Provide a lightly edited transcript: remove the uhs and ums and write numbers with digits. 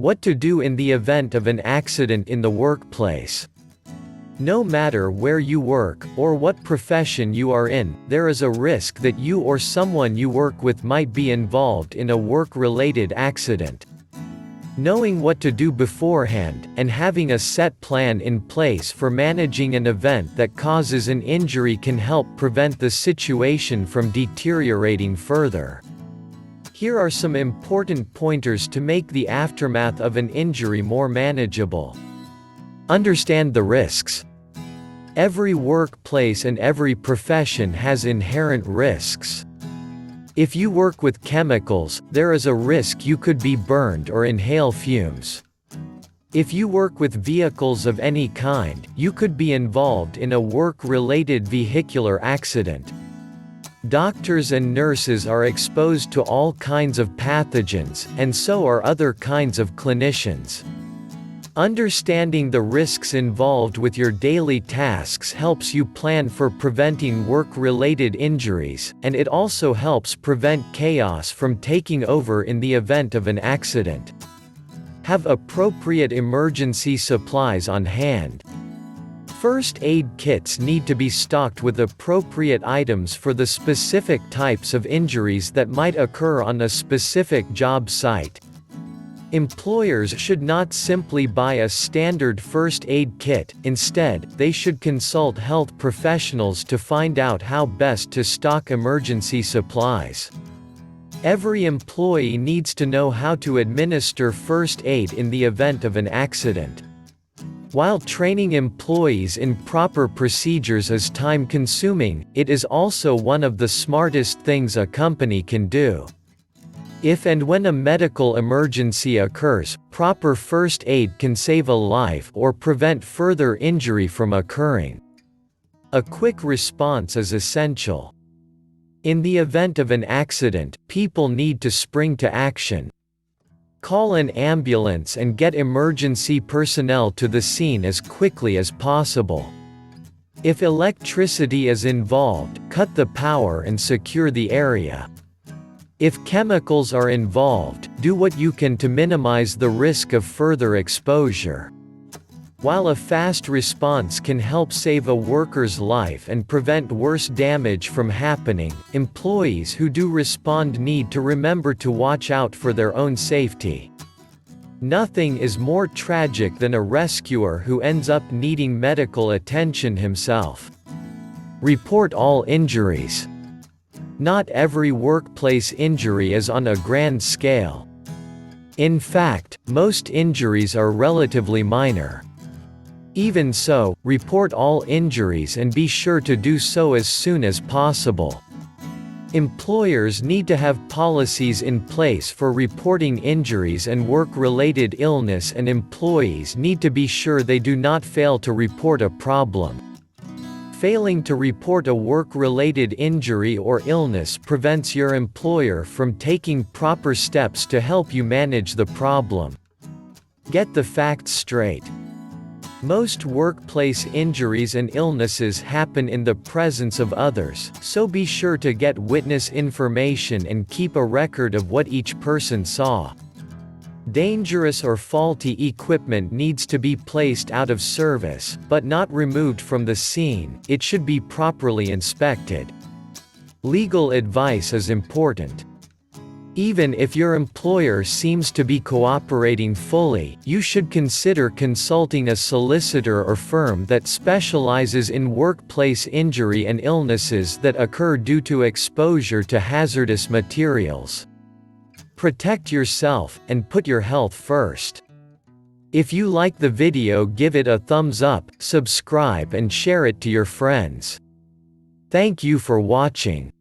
What to do in the event of an accident in the workplace. No matter where you work, or what profession you are in, there is a risk that you or someone you work with might be involved in a work-related accident. Knowing what to do beforehand, and having a set plan in place for managing an event that causes an injury can help prevent the situation from deteriorating further. Here are some important pointers to make the aftermath of an injury more manageable. Understand the risks. Every workplace and every profession has inherent risks. If you work with chemicals, there is a risk you could be burned or inhale fumes. If you work with vehicles of any kind, you could be involved in a work-related vehicular accident. Doctors and nurses are exposed to all kinds of pathogens, and so are other kinds of clinicians. Understanding the risks involved with your daily tasks helps you plan for preventing work-related injuries, and it also helps prevent chaos from taking over in the event of an accident. Have appropriate emergency supplies on hand. First aid kits need to be stocked with appropriate items for the specific types of injuries that might occur on a specific job site. Employers should not simply buy a standard first aid kit, instead, they should consult health professionals to find out how best to stock emergency supplies. Every employee needs to know how to administer first aid in the event of an accident. While training employees in proper procedures is time-consuming, it is also one of the smartest things a company can do. If and when a medical emergency occurs, proper first aid can save a life or prevent further injury from occurring. A quick response is essential. In the event of an accident, people need to spring to action. Call an ambulance and get emergency personnel to the scene as quickly as possible. If electricity is involved, cut the power and secure the area. If chemicals are involved, do what you can to minimize the risk of further exposure. While a fast response can help save a worker's life and prevent worse damage from happening, employees who do respond need to remember to watch out for their own safety. Nothing is more tragic than a rescuer who ends up needing medical attention himself. Report all injuries. Not every workplace injury is on a grand scale. In fact, most injuries are relatively minor. Even so, report all injuries and be sure to do so as soon as possible. Employers need to have policies in place for reporting injuries and work-related illness, and employees need to be sure they do not fail to report a problem. Failing to report a work-related injury or illness prevents your employer from taking proper steps to help you manage the problem. Get the facts straight. Most workplace injuries and illnesses happen in the presence of others, so be sure to get witness information and keep a record of what each person saw. Dangerous or faulty equipment needs to be placed out of service, but not removed from the scene. It should be properly inspected. Legal advice is important. Even if your employer seems to be cooperating fully, you should consider consulting a solicitor or firm that specializes in workplace injury and illnesses that occur due to exposure to hazardous materials. Protect yourself, and put your health first. If you like the video, give it a thumbs up, subscribe and share it to your friends. Thank you for watching.